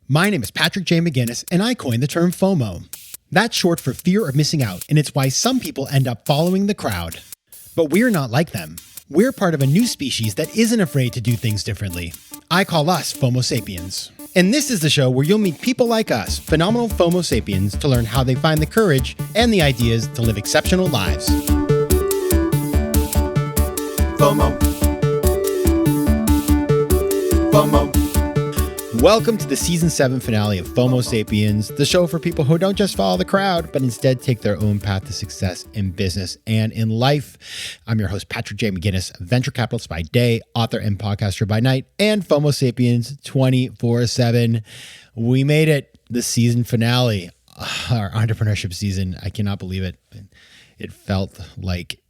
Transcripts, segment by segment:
My name is Patrick J. McGinnis, and I coined the term FOMO. That's short for fear of missing out, and it's why some people end up following the crowd. But we're not like them. We're part of a new species that isn't afraid to do things differently. I call us FOMO Sapiens. And this is the show where you'll meet people like us, phenomenal FOMO Sapiens, to learn how they find the courage and the ideas to live exceptional lives. FOMO. FOMO. Welcome to the Season 7 finale of FOMO Sapiens, the show for people who don't just follow the crowd, but instead take their own path to success in business and in life. I'm your host, Patrick J. McGinnis, venture capitalist by day, author and podcaster by night, and FOMO Sapiens 24/7. We made it, the season finale, our entrepreneurship season. I cannot believe it. It felt like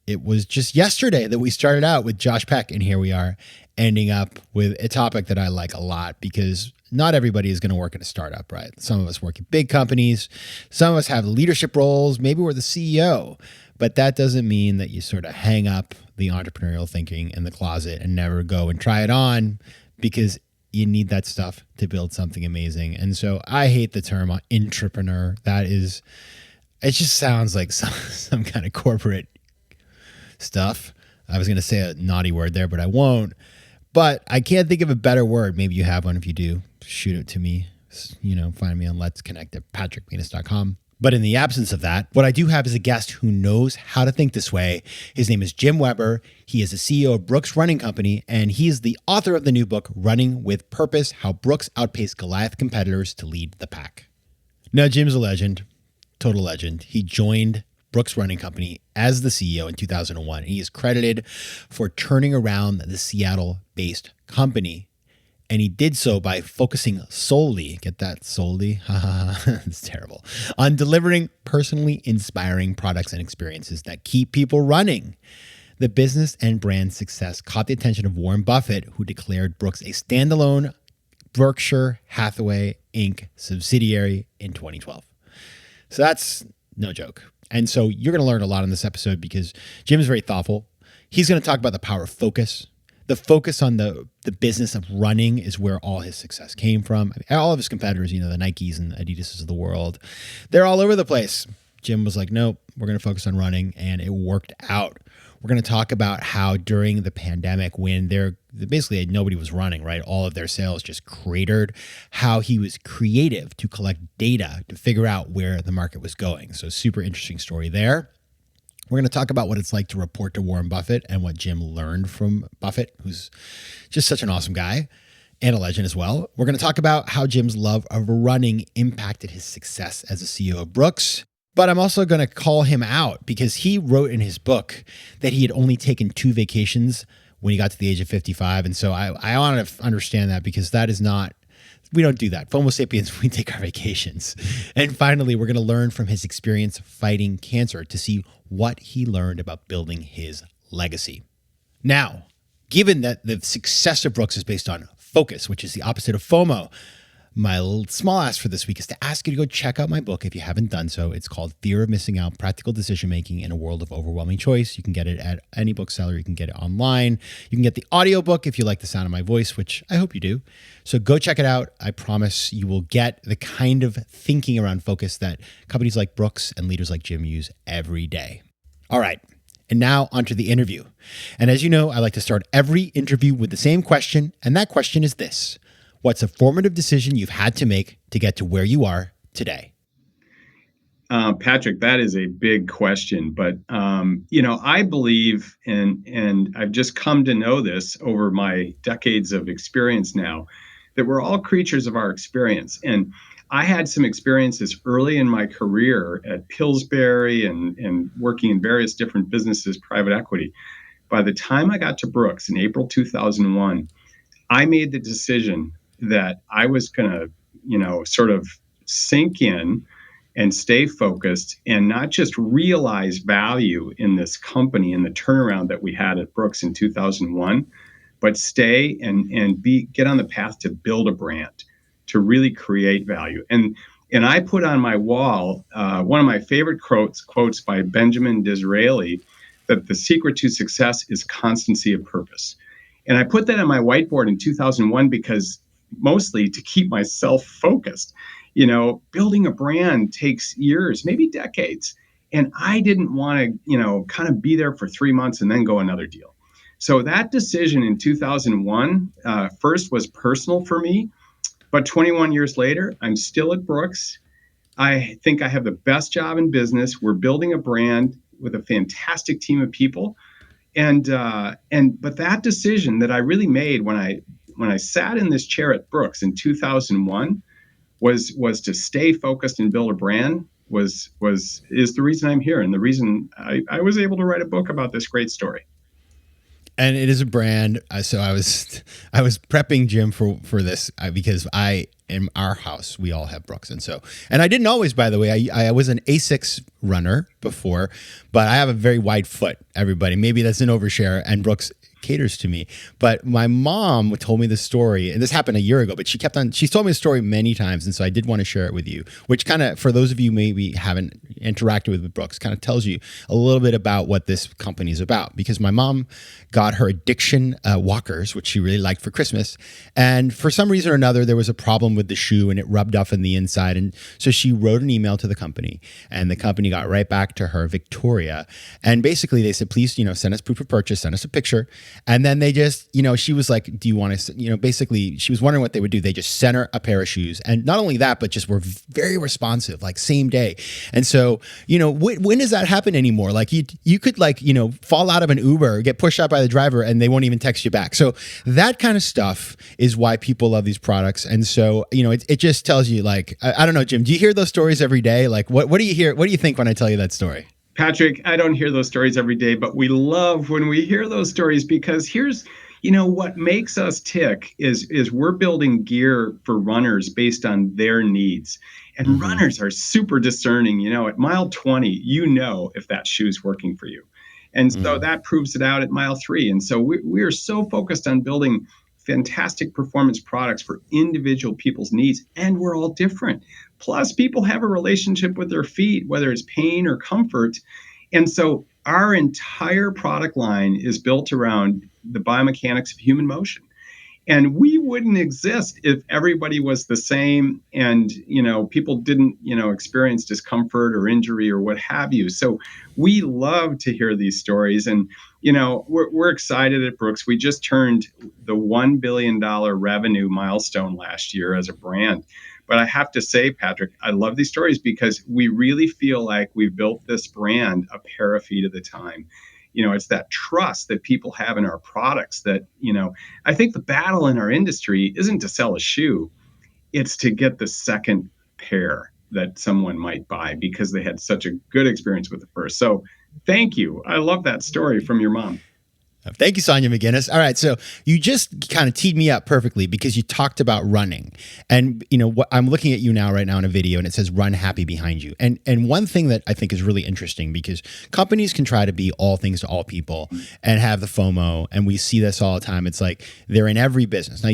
it was just yesterday that we started out with Josh Peck, and here we are, ending up with a topic that I like a lot because not everybody is going to work at a startup, right? Some of us work at big companies. Some of us have leadership roles. Maybe we're the CEO, but that doesn't mean that you sort of hang up the entrepreneurial thinking in the closet and never go and try it on, because you need that stuff to build something amazing. And so I hate the term entrepreneur. It just sounds like some kind of corporate stuff. I was going to say a naughty word there, but I won't. But I can't think of a better word. Maybe you have one. If you do, shoot it to me. Find me on Let's Connect at patrickvenus.com. But in the absence of that, what I do have is a guest who knows how to think this way. His name is Jim Weber. He is the CEO of Brooks Running Company, and he is the author of the new book, Running with Purpose: How Brooks Outpaced Goliath Competitors to Lead the Pack. Now, Jim's a legend, total legend. He joined Brooks Running Company as the CEO in 2001. And he is credited for turning around the Seattle-based company. And he did so by focusing solely, get that solely? It's terrible, on delivering personally inspiring products and experiences that keep people running. The business and brand success caught the attention of Warren Buffett, who declared Brooks a standalone Berkshire Hathaway Inc. subsidiary in 2012. So that's no joke. And so you're going to learn a lot in this episode because Jim is very thoughtful. He's going to talk about the power of focus. The focus on the business of running is where all his success came from. All of his competitors, the Nikes and Adidas of the world, they're all over the place. Jim was like, nope, we're going to focus on running, and it worked out. We're going to talk about how during the pandemic, when basically nobody was running, right? All of their sales just cratered, how he was creative to collect data to figure out where the market was going. So super interesting story there. We're going to talk about what it's like to report to Warren Buffett and what Jim learned from Buffett, who's just such an awesome guy and a legend as well. We're going to talk about how Jim's love of running impacted his success as a CEO of Brooks. But I'm also going to call him out because he wrote in his book that he had only taken 2 vacations when he got to the age of 55. And so I want to understand that, because that is not, we don't do that. FOMO Sapiens, we take our vacations. And finally, we're going to learn from his experience fighting cancer to see what he learned about building his legacy. Now, given that the success of Brooks is based on focus, which is the opposite of FOMO, my small ask for this week is to ask you to go check out my book if you haven't done so. It's called Fear of Missing Out: Practical Decision Making in a World of Overwhelming Choice. You can get it at any bookseller. You can get it online. You can get the audiobook if you like the sound of my voice, which I hope you do. So go check it out. I promise you will get the kind of thinking around focus that companies like Brooks and leaders like Jim use every day. All right. And now onto the interview. And as you know, I like to start every interview with the same question. And that question is this: what's a formative decision you've had to make to get to where you are today? Patrick, that is a big question, but I believe, and I've just come to know this over my decades of experience now, that we're all creatures of our experience. And I had some experiences early in my career at Pillsbury and working in various different businesses, private equity. By the time I got to Brooks in April 2001, I made the decision that I was going to, sort of sink in and stay focused and not just realize value in this company and the turnaround that we had at Brooks in 2001, but stay and get on the path to build a brand, to really create value. And I put on my wall one of my favorite quotes by Benjamin Disraeli, that the secret to success is constancy of purpose. And I put that on my whiteboard in 2001 because mostly to keep myself focused. Building a brand takes years, maybe decades. And I didn't want to, kind of be there for 3 months and then go another deal. So that decision in 2001, first was personal for me, but 21 years later, I'm still at Brooks. I think I have the best job in business. We're building a brand with a fantastic team of people. But that decision that I really made when I sat in this chair at Brooks in 2001 was to stay focused and build a brand is the reason I'm here, and the reason I was able to write a book about this great story. And it is a brand. So I was prepping Jim for this because in our house we all have Brooks, and I didn't always, by the way. I was an Asics runner before, but I have a very wide foot. Everybody, maybe that's an overshare, and Brooks caters to me. But my mom told me the story, and this happened a year ago, but she's told me the story many times. And so I did want to share it with you, which kind of, for those of you maybe haven't interacted with Brooks, kind of tells you a little bit about what this company is about. Because my mom got her addiction walkers, which she really liked, for Christmas. And for some reason or another, there was a problem with the shoe and it rubbed off on the inside. And so she wrote an email to the company, and the company got right back to her, Victoria. And basically they said, please, send us proof of purchase, send us a picture. And then they just, she was like, do you want to, basically she was wondering what they would do. They just sent her a pair of shoes. And not only that, but just were very responsive, like same day. And so, when does that happen anymore? Like you could fall out of an Uber, get pushed out by the driver, and they won't even text you back. So that kind of stuff is why people love these products. And so, it just tells you, like, I don't know, Jim, do you hear those stories every day? Like what do you hear? What do you think when I tell you that story? Patrick, I don't hear those stories every day, but we love when we hear those stories, because here's, what makes us tick is we're building gear for runners based on their needs. And runners are super discerning. At mile 20, if that shoe's working for you. And so that proves it out at mile 3. And so we are so focused on building fantastic performance products for individual people's needs. And we're all different. Plus, people have a relationship with their feet, whether it's pain or comfort. And so our entire product line is built around the biomechanics of human motion. And we wouldn't exist if everybody was the same and, people didn't, experience discomfort or injury or what have you. So we love to hear these stories. And, we're excited at Brooks. We just turned the $1 billion revenue milestone last year as a brand. But I have to say, Patrick, I love these stories because we really feel like we've built this brand a pair of feet at a time. It's that trust that people have in our products that, I think the battle in our industry isn't to sell a shoe. It's to get the second pair that someone might buy because they had such a good experience with the first. So thank you. I love that story from your mom. Thank you, Sonia McGinnis. All right. So you just kind of teed me up perfectly because you talked about running. And, what I'm looking at you right now in a video, and it says run happy behind you. And one thing that I think is really interesting, because companies can try to be all things to all people and have the FOMO. And we see this all the time. It's like they're in every business. Now,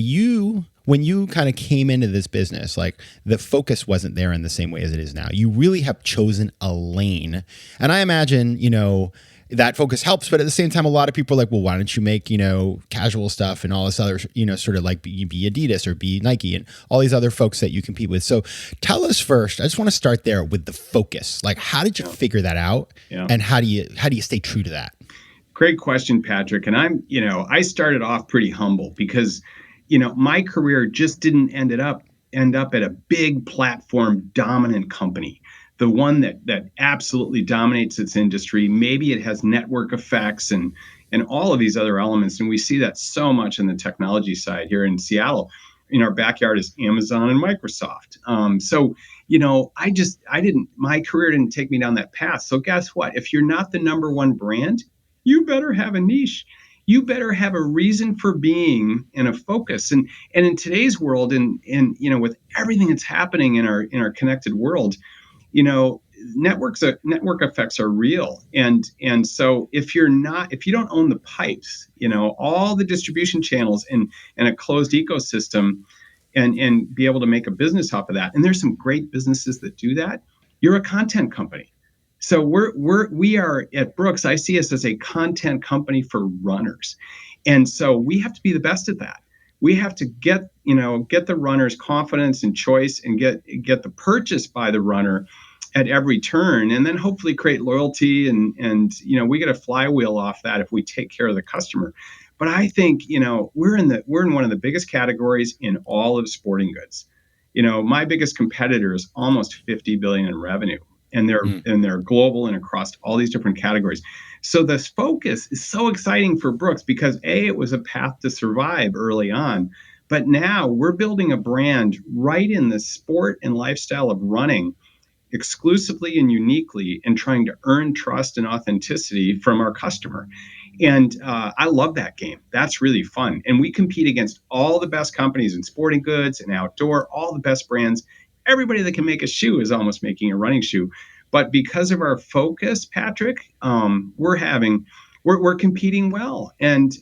when you kind of came into this business, like the focus wasn't there in the same way as it is now. You really have chosen a lane. And I imagine, that focus helps, but at the same time, a lot of people are like, well, why don't you make, casual stuff and all this other, sort of like be Adidas or be Nike and all these other folks that you compete with. So tell us first, I just want to start there with the focus. Like, how did you figure that out? Yeah. And how do you stay true to that? Great question, Patrick. And I started off pretty humble because, my career just didn't end up at a big platform dominant company. The one that absolutely dominates its industry. Maybe it has network effects and all of these other elements. And we see that so much in the technology side here in Seattle. In our backyard is Amazon and Microsoft. My career didn't take me down that path. So guess what? If you're not the number one brand, you better have a niche. You better have a reason for being and a focus. And in today's world, and with everything that's happening in our connected world, network effects are real. And so if you don't own the pipes, all the distribution channels and a closed ecosystem and be able to make a business off of that. And there's some great businesses that do that. You're a content company. So we are at Brooks. I see us as a content company for runners. And so we have to be the best at that. we have to get the runner's confidence and choice and get the purchase by the runner at every turn, and then hopefully create loyalty, and we get a flywheel off that if we take care of the customer. But I think we're in one of the biggest categories in all of sporting goods. My biggest competitor is almost 50 billion in revenue, and they're global and across all these different categories. So this focus is so exciting for Brooks because it was a path to survive early on, but now we're building a brand right in the sport and lifestyle of running exclusively and uniquely, and trying to earn trust and authenticity from our customer. And I love that game. That's really fun. And we compete against all the best companies in sporting goods and outdoor, all the best brands. Everybody that can make a shoe is almost making a running shoe. But because of our focus, Patrick, we're competing well. And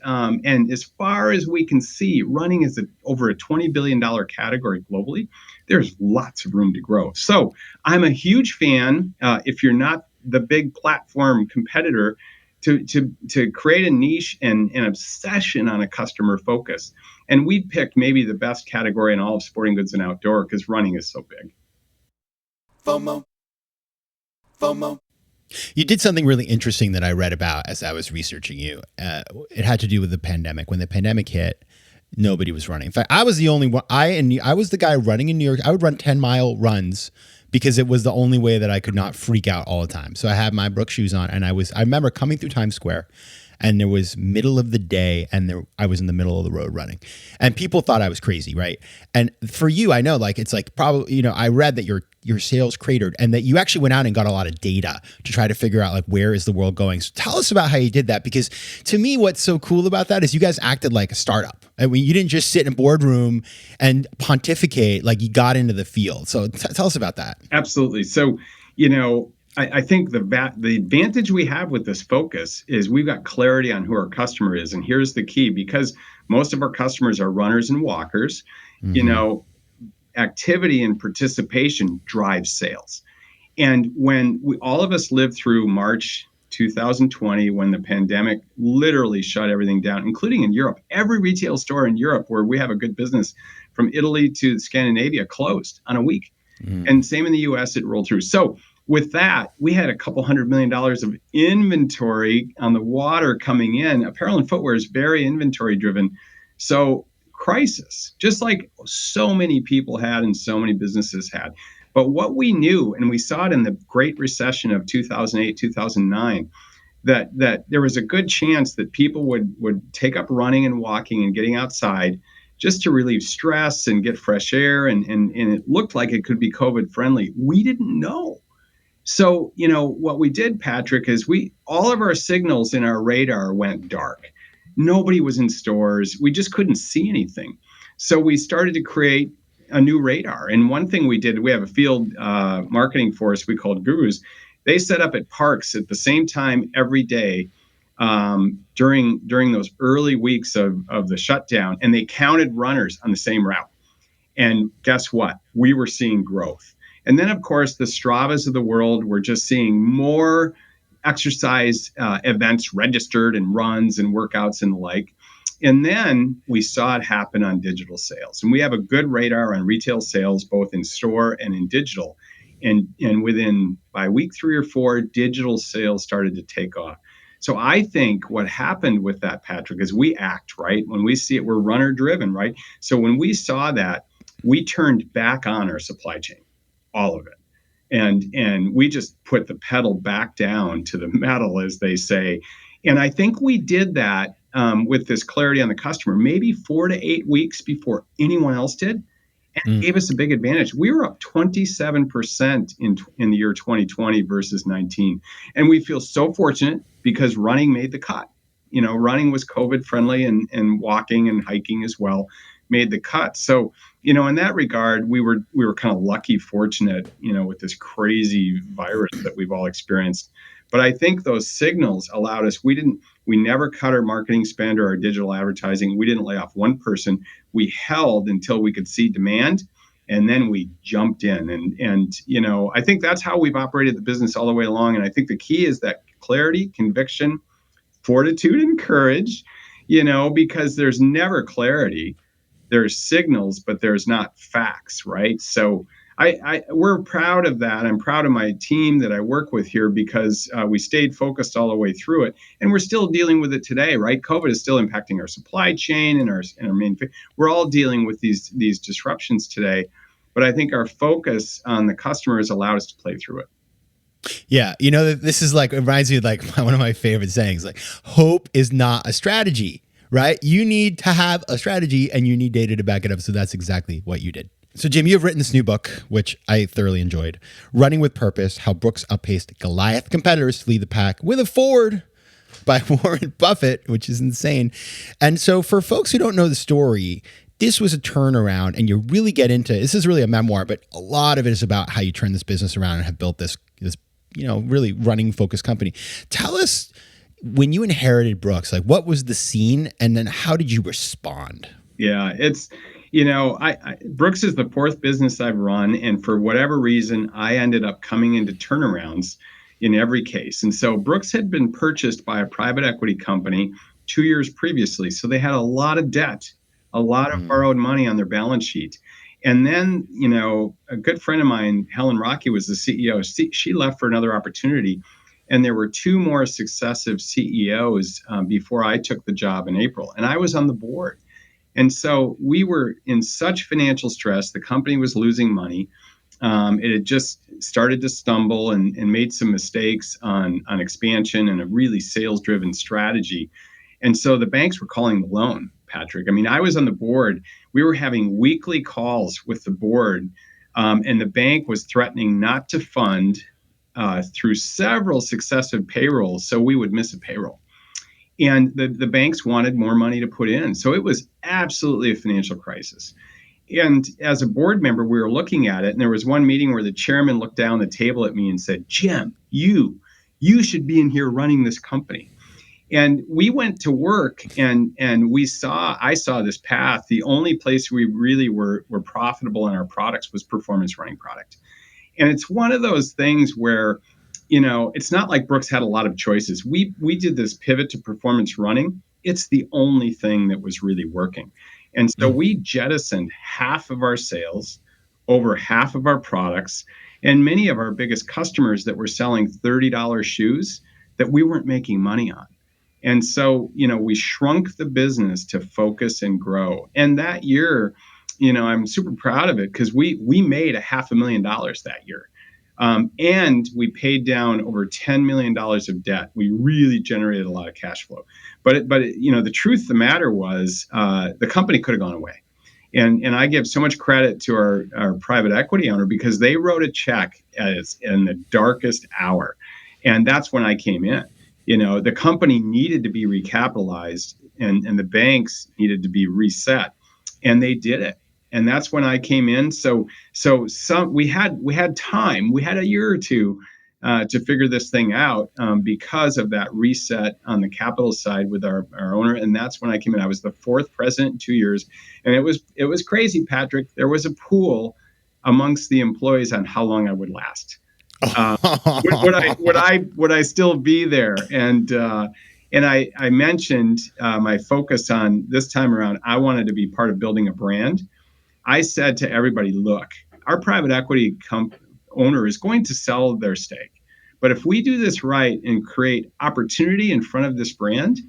as far as we can see, running is over a $20 billion category globally. There's lots of room to grow. So I'm a huge fan, if you're not the big platform competitor, to create a niche and an obsession on a customer focus. And we picked maybe the best category in all of sporting goods and outdoor because running is so big. FOMO. You did something really interesting that I read about as I was researching you. It had to do with the pandemic. When the pandemic hit, nobody was running. In fact, I was the only one. I was the guy running in New York. I would run 10-mile runs because it was the only way that I could not freak out all the time. So I had my Brooks shoes on, and I remember coming through Times Square, and there was middle of the day, and I was in the middle of the road running, and people thought I was crazy, right? And for you, I know, like, it's like probably, I read that your sales cratered, and that you actually went out and got a lot of data to try to figure out, like, where is the world going. So tell us about how you did that, because to me, what's so cool about that is you guys acted like a startup. I mean, you didn't just sit in a boardroom and pontificate, like, you got into the field. So tell us about that. Absolutely. So, I think the advantage we have with this focus is we've got clarity on who our customer is. And here's the key, because most of our customers are runners and walkers, activity and participation drives sales. And when all of us lived through March 2020, when the pandemic literally shut everything down, including in Europe, every retail store in Europe where we have a good business, from Italy to Scandinavia, closed on a week. And same in the US, it rolled through. So with that, we had a couple $100 million of inventory on the water coming in. Apparel and footwear is very inventory driven. So crisis, just like so many people had and so many businesses had. But what we knew, and we saw it in the Great Recession of 2008, 2009, that there was a good chance that people would take up running and walking and getting outside just to relieve stress and get fresh air. And it looked like it could be COVID friendly. We didn't know. So, what we did, Patrick, is all of our signals in our radar went dark. Nobody was in stores. We just couldn't see anything. So we started to create a new radar. And one thing we did, we have a field marketing force we called Gurus. They set up at parks at the same time every day during those early weeks of the shutdown, and they counted runners on the same route. And guess what? We were seeing growth. And then, of course, the Stravas of the world were just seeing more exercise events registered and runs and workouts and the like. And then we saw it happen on digital sales. And we have a good radar on retail sales, both in store and in digital. And by week 3 or 4, digital sales started to take off. So I think what happened with that, Patrick, is we act, right? When we see it, we're runner driven, right? So when we saw that, we turned back on our supply chain, all of it. And we just put the pedal back down to the metal, as they say. And I think we did that with this clarity on the customer, maybe 4 to 8 weeks before anyone else did. And it gave us a big advantage. We were up 27% in the year 2020 versus 19. And we feel so fortunate because running made the cut. Running was COVID friendly, and walking and hiking as well made the cut. So, in that regard, we were kind of lucky, fortunate, with this crazy virus that we've all experienced. But I think those signals allowed us, we never cut our marketing spend or our digital advertising. We didn't lay off one person. We held until we could see demand, and then we jumped in. And I think that's how we've operated the business all the way along. And I think the key is that clarity, conviction, fortitude, and courage, because there's never clarity there's signals, but there's not facts, right? So we're proud of that. I'm proud of my team that I work with here because we stayed focused all the way through it, and we're still dealing with it today, right? COVID is still impacting our supply chain and our main. We're all dealing with these disruptions today, but I think our focus on the customer has allowed us to play through it. Yeah, this is like, it reminds me of like one of my favorite sayings, like hope is not a strategy, right? You need to have a strategy and you need data to back it up. So that's exactly what you did. So Jim, you have written this new book, which I thoroughly enjoyed, Running with Purpose, How Brooks Outpaced Goliath Competitors to Lead the Pack with a Forward by Warren Buffett, which is insane. And so for folks who don't know the story, this was a turnaround, and you really get into, this is really a memoir, but a lot of it is about how you turn this business around and have built this really running focused company. Tell us, when you inherited Brooks, like what was the scene, and then how did you respond? Yeah, it's, Brooks is the fourth business I've run, and for whatever reason, I ended up coming into turnarounds in every case. And so Brooks had been purchased by a private equity company 2 years previously, so they had a lot of debt, a lot of borrowed money on their balance sheet. And then, a good friend of mine, Helen Rocky, was the CEO. She left for another opportunity. And there were two more successive CEOs before I took the job in April. And I was on the board. And so we were in such financial stress. The company was losing money. It had just started to stumble and made some mistakes on expansion and a really sales-driven strategy. And so the banks were calling the loan, Patrick. I mean, I was on the board. We were having weekly calls with the board, and the bank was threatening not to fund through several successive payrolls, so we would miss a payroll. And the banks wanted more money to put in. So it was absolutely a financial crisis. And as a board member, we were looking at it, and there was one meeting where the chairman looked down the table at me and said, "Jim, you should be in here running this company." And we went to work, and I saw this path. The only place we really were profitable in our products was performance running product. And it's one of those things where, it's not like Brooks had a lot of choices. We did this pivot to performance running. It's the only thing that was really working. And so we jettisoned half of our sales, over half of our products, and many of our biggest customers that were selling $30 shoes that we weren't making money on. And so, we shrunk the business to focus and grow. And that year, I'm super proud of it because we made $500,000 that year. And we paid down over $10 million of debt. We really generated a lot of cash flow. But the truth of the matter was the company could have gone away. And I give so much credit to our private equity owner because they wrote a check in the darkest hour. And that's when I came in. The company needed to be recapitalized and the banks needed to be reset, and they did it. And that's when I came in. So we had time. We had a year or two to figure this thing out because of that reset on the capital side with our owner. And that's when I came in. I was the fourth president in 2 years, and it was crazy, Patrick. There was a pool amongst the employees on how long I would last. Would I still be there? And I mentioned my focus on this time around. I wanted to be part of building a brand. I said to everybody, look, our private equity owner is going to sell their stake. But if we do this right and create opportunity in front of this brand,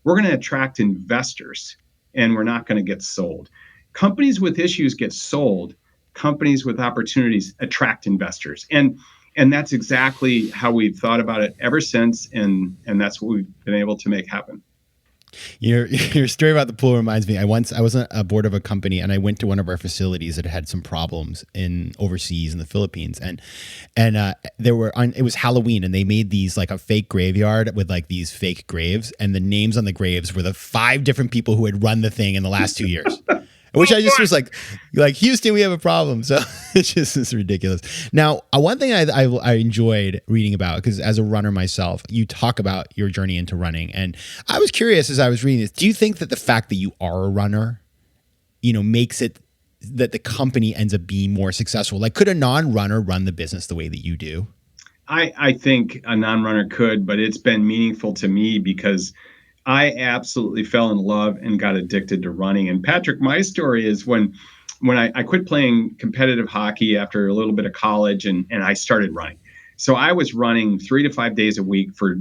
we're going to attract investors and we're not going to get sold. Companies with issues get sold. Companies with opportunities attract investors. And that's exactly how we've thought about it ever since. And that's what we've been able to make happen. Your story about the pool reminds me. I was on a board of a company, and I went to one of our facilities that had some problems overseas in the Philippines, and it was Halloween, and they made these like a fake graveyard with like these fake graves, and the names on the graves were the 5 different people who had run the thing in the last 2 years. Which I just was like Houston, we have a problem. So it's just it's ridiculous. Now, one thing I enjoyed reading about, because as a runner myself, you talk about your journey into running. And I was curious as I was reading this, do you think that the fact that you are a runner, makes it that the company ends up being more successful? Like, could a non-runner run the business the way that you do? I think a non-runner could, but it's been meaningful to me because I absolutely fell in love and got addicted to running. And Patrick, my story is when I quit playing competitive hockey after a little bit of college and I started running. So I was running 3 to 5 days a week for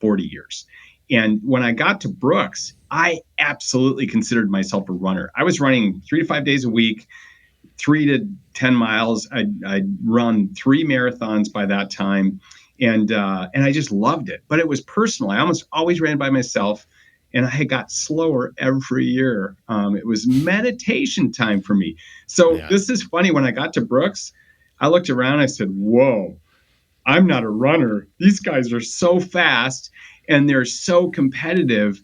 40 years. And when I got to Brooks, I absolutely considered myself a runner. I was running 3 to 5 days a week, 3 to 10 miles. I'd run 3 marathons by that time, and I just loved it. But it was personal. I almost always ran by myself, and I got slower every year. It was meditation time for me. So Yeah. this is funny. When I got to Brooks, I looked around. I said, "Whoa, I'm not a runner. These guys are so fast and they're so competitive."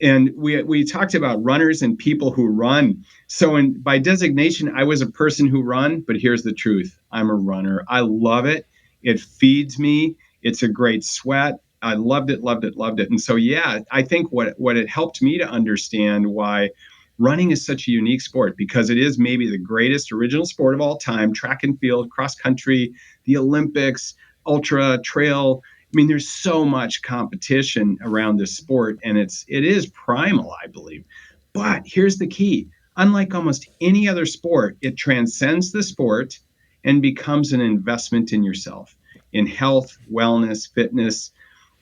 And we talked about runners and people who run. So by designation, I was a person who run, but here's the truth. I'm a runner. I love it. It feeds me. It's a great sweat. I loved it, loved it, loved it. And so, yeah, I think what it helped me to understand why running is such a unique sport, because it is maybe the greatest original sport of all time: track and field, cross country, the Olympics, ultra, trail. I mean, there's so much competition around this sport, and it is primal, I believe. But here's the key. Unlike almost any other sport, it transcends the sport and becomes an investment in yourself, in health, wellness, fitness,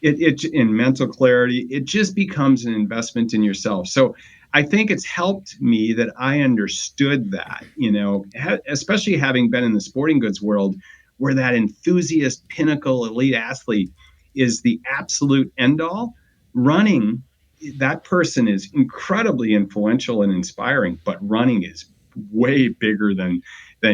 it in mental clarity. It just becomes an investment in yourself. So I think it's helped me that I understood that, especially having been in the sporting goods world, where that enthusiast, pinnacle, elite athlete is the absolute end all. Running, that person is incredibly influential and inspiring, but running is way bigger than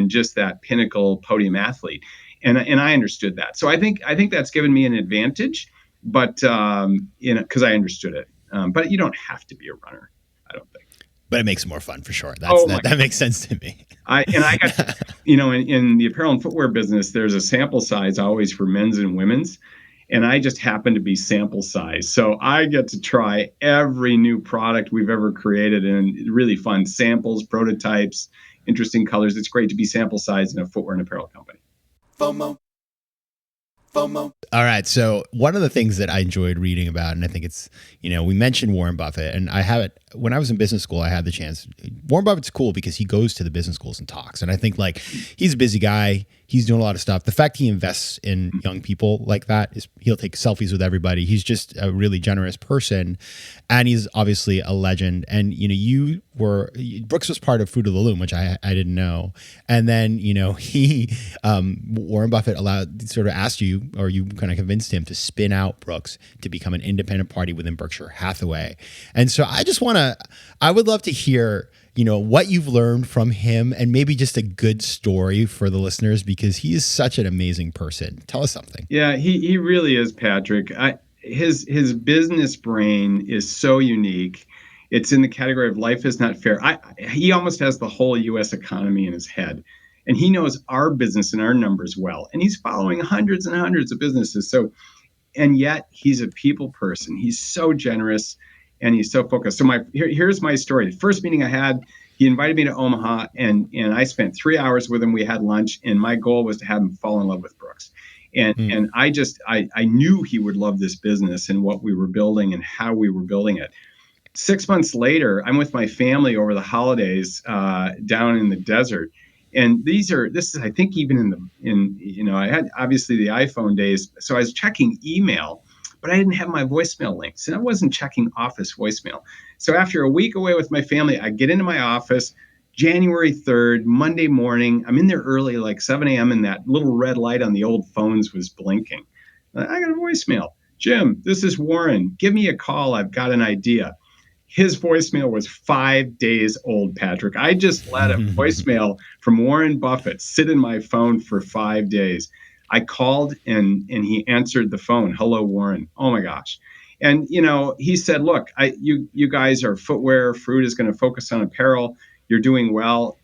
just that pinnacle podium athlete. And I understood that. So I think that's given me an advantage, but because I understood it. But you don't have to be a runner, I don't think. But it makes it more fun for sure. Oh my! That makes sense to me. I got, in the apparel and footwear business, there's a sample size always for men's and women's, and I just happen to be sample size. So I get to try every new product we've ever created, and really fun samples, prototypes, interesting colors. It's great to be sample size in a footwear and apparel company. FOMO. All right. So one of the things that I enjoyed reading about, and I think it's, we mentioned Warren Buffett, and I have it when I was in business school, I had the chance. Warren Buffett's cool because he goes to the business schools and talks. And I think he's a busy guy. He's doing a lot of stuff. The fact he invests in young people like that is he'll take selfies with everybody. He's just a really generous person. And he's obviously a legend. And, Brooks was part of Fruit of the Loom, which I didn't know. And then, Warren Buffett asked you, or you kind of convinced him to spin out Brooks to become an independent party within Berkshire Hathaway. And so I would love to hear, what you've learned from him, and maybe just a good story for the listeners, because he is such an amazing person. Tell us something. Yeah, he really is, Patrick. His business brain is so unique. It's in the category of life is not fair. He almost has the whole U.S. economy in his head, and he knows our business and our numbers well. And he's following hundreds and hundreds of businesses. So, and yet he's a people person. He's so generous and he's so focused. So here's my story. The first meeting I had, he invited me to Omaha, and I spent 3 hours with him. We had lunch, and my goal was to have him fall in love with Brooks. And I knew he would love this business and what we were building and how we were building it. 6 months later, I'm with my family over the holidays down in the desert. And this is, I think, even I had obviously the iPhone days. So I was checking email, but I didn't have my voicemail links, and I wasn't checking office voicemail. So after a week away with my family, I get into my office, January 3rd, Monday morning. I'm in there early, like 7 a.m., and that little red light on the old phones was blinking. I got a voicemail. Jim, this is Warren. Give me a call. I've got an idea. His voicemail was 5 days old, Patrick. I just let a voicemail from Warren Buffett sit in my phone for 5 days. I called and he answered the phone. Hello, Warren. Oh my gosh. And, he said, look, you guys are footwear. Fruit is going to focus on apparel. You're doing well.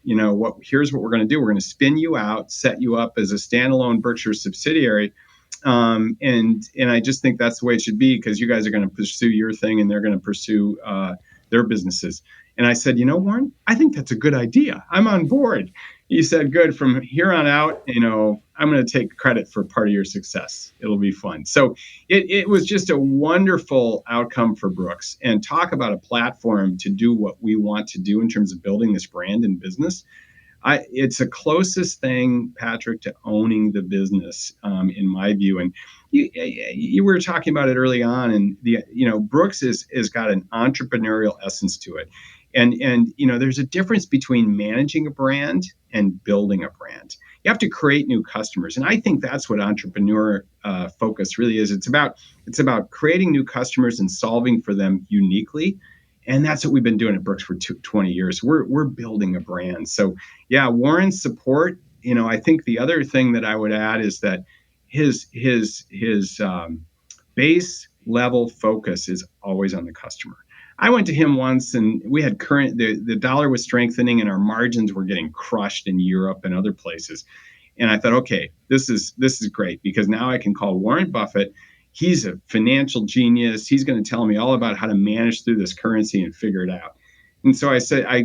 Here's what we're going to do. We're going to spin you out, set you up as a standalone Berkshire subsidiary. And I just think that's the way it should be, because you guys are going to pursue your thing and they're going to pursue their businesses. And I said, Warren, I think that's a good idea. I'm on board. he said, good, from here on out, I'm going to take credit for part of your success. It'll be fun. So it was just a wonderful outcome for Brooks, and talk about a platform to do what we want to do in terms of building this brand and business. It's the closest thing, Patrick, to owning the business, in my view. And you were talking about it early on, and Brooks is got an entrepreneurial essence to it, and there's a difference between managing a brand and building a brand. You have to create new customers, and I think that's what entrepreneur focus really is. It's about creating new customers and solving for them uniquely. And that's what we've been doing at Brooks for 20 years. We're building a brand. So yeah, Warren's support. I think the other thing that I would add is that his base level focus is always on the customer. I went to him once, and we had the dollar was strengthening, and our margins were getting crushed in Europe and other places. And I thought, okay, this is great, because now I can call Warren Buffett. He's a financial genius. He's going to tell me all about how to manage through this currency and figure it out. And so I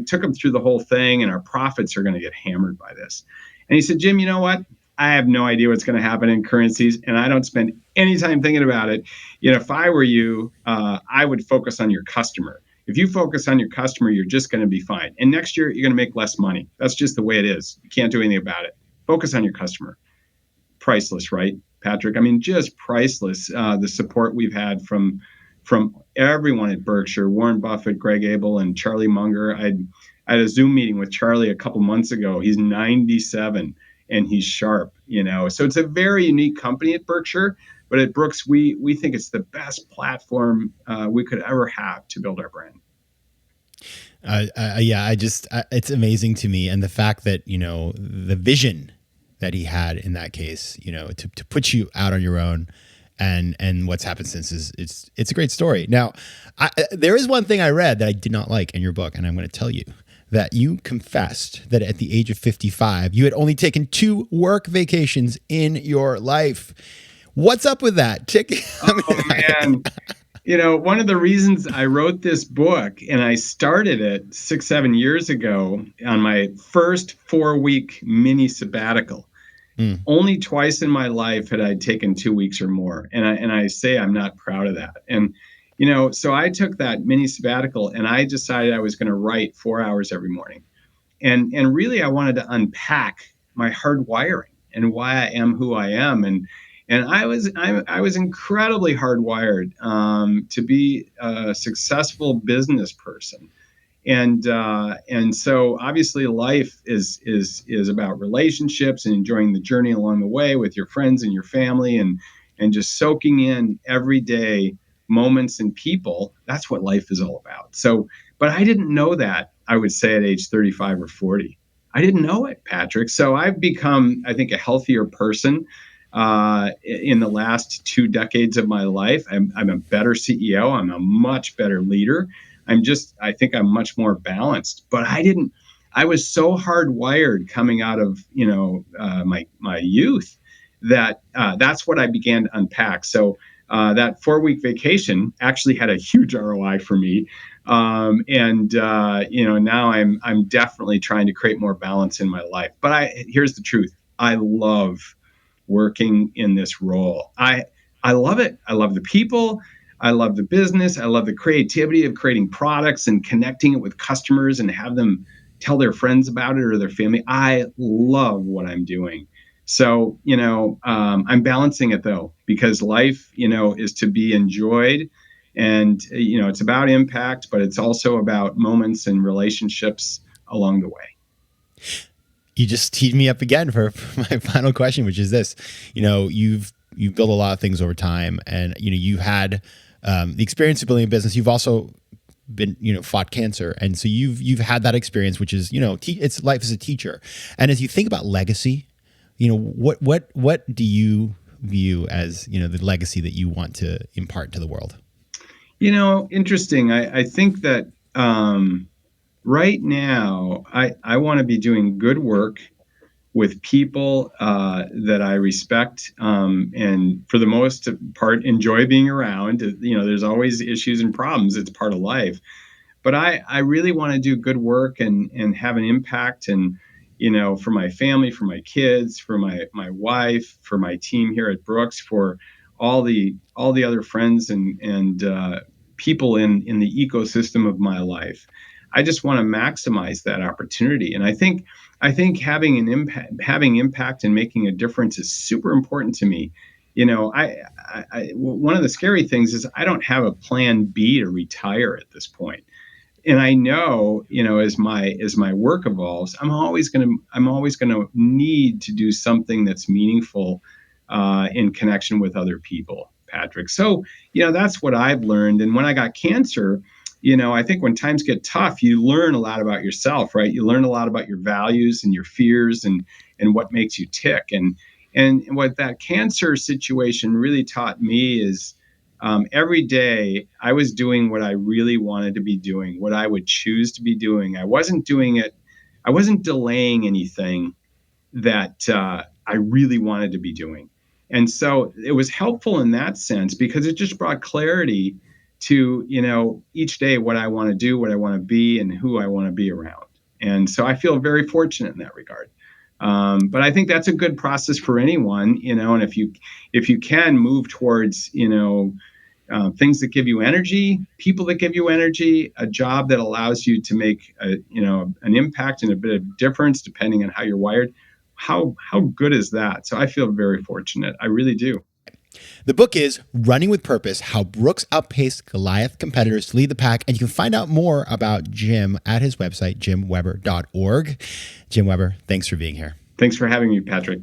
took him through the whole thing, and our profits are going to get hammered by this. And he said, Jim, you know what? I have no idea what's going to happen in currencies, and I don't spend any time thinking about it. If I were you, I would focus on your customer. If you focus on your customer, you're just going to be fine. And next year, you're going to make less money. That's just the way it is. You can't do anything about it. Focus on your customer. Priceless, right, Patrick? I mean, just priceless. The support we've had from everyone at Berkshire, Warren Buffett, Greg Abel, and Charlie Munger. I had a Zoom meeting with Charlie a couple months ago. He's 97 and he's sharp, So it's a very unique company at Berkshire, but at Brooks, we think it's the best platform we could ever have to build our brand. It's amazing to me. And the fact that, the vision that he had in that case, to put you out on your own, and what's happened since it's a great story. Now, there is one thing I read that I did not like in your book, and I'm going to tell you that you confessed that at the age of 55, you had only taken 2 work vacations in your life. What's up with that? Man. One of the reasons I wrote this book, and I started it 6-7 years ago on my first 4-week mini sabbatical. Only twice in my life had I taken 2 weeks or more. And I say I'm not proud of that. And, so I took that mini sabbatical, and I decided I was going to write 4 hours every morning. And really, I wanted to unpack my hard wiring and why I am who I am. And I was incredibly hardwired to be a successful business person. And so obviously life is about relationships and enjoying the journey along the way with your friends and your family, and just soaking in everyday moments and people. That's what life is all about. So, but I didn't know that, I would say, at age 35 or 40. I didn't know it, Patrick. So I've become, I think, a healthier person in the last 2 decades of my life. I'm a better CEO. I'm a much better leader. I think I'm much more balanced. But I was so hardwired coming out of, my youth that that's what I began to unpack. So that 4-week vacation actually had a huge ROI for me. Now I'm definitely trying to create more balance in my life. But here's the truth. I love working in this role. I love it. I love the people. I love the business. I love the creativity of creating products and connecting it with customers and have them tell their friends about it or their family. I love what I'm doing. So, I'm balancing it though, because life, is to be enjoyed, and, it's about impact, but it's also about moments and relationships along the way. You just teed me up again for my final question, which is this. You've built a lot of things over time, and you've had the experience of building a business. You've also been fought cancer, and so you've had that experience, which is it's life as a teacher. And as you think about legacy, what do you view as the legacy that you want to impart to the world? Interesting. I think that right now, I want to be doing good work with people that I respect, and for the most part enjoy being around. There's always issues and problems. It's part of life. But I really want to do good work and have an impact. And for my family, for my kids, for my wife, for my team here at Brooks, for all the other friends and people in the ecosystem of my life. I just want to maximize that opportunity. And I think having impact and making a difference is super important to me. One of the scary things is I don't have a plan B to retire at this point. And I know, as my work evolves, I'm always going to need to do something that's meaningful in connection with other people, Patrick. So, that's what I've learned. And when I got cancer, I think when times get tough, you learn a lot about yourself, right? You learn a lot about your values and your fears and what makes you tick. And what that cancer situation really taught me is every day I was doing what I really wanted to be doing, what I would choose to be doing. I wasn't delaying anything that I really wanted to be doing. And so it was helpful in that sense because it just brought clarity to, each day what I want to do, what I want to be, and who I want to be around. And so I feel very fortunate in that regard. But I think that's a good process for anyone, and if you can move towards, things that give you energy, people that give you energy, a job that allows you to make an impact and a bit of difference depending on how you're wired. How good is that? So I feel very fortunate. I really do. The book is Running with Purpose, How Brooks Outpaced Goliath Competitors to Lead the Pack. And you can find out more about Jim at his website, jimweber.org. Jim Weber, thanks for being here. Thanks for having me, Patrick.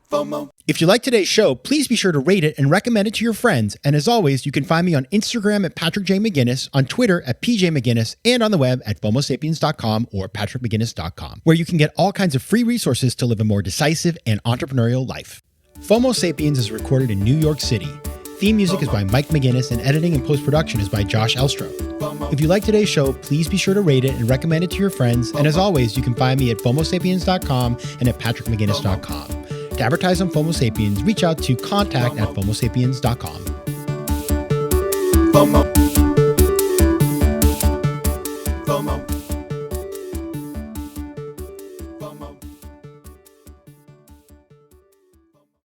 FOMO. If you like today's show, please be sure to rate it and recommend it to your friends. And as always, you can find me on Instagram at Patrick J. McGinnis, on Twitter at PJ McGinnis, and on the web at FOMOSapiens.com or PatrickMcGinnis.com, where you can get all kinds of free resources to live a more decisive and entrepreneurial life. FOMO Sapiens is recorded in New York City. Theme music is by Mike McGinnis, and editing and post-production is by Josh Elstro. If you like today's show, please be sure to rate it and recommend it to your friends. And as always, you can find me at FOMOSapiens.com and at PatrickMcGinnis.com. To advertise on FOMO Sapiens, reach out to contact@FOMOSapiens.com. FOMO.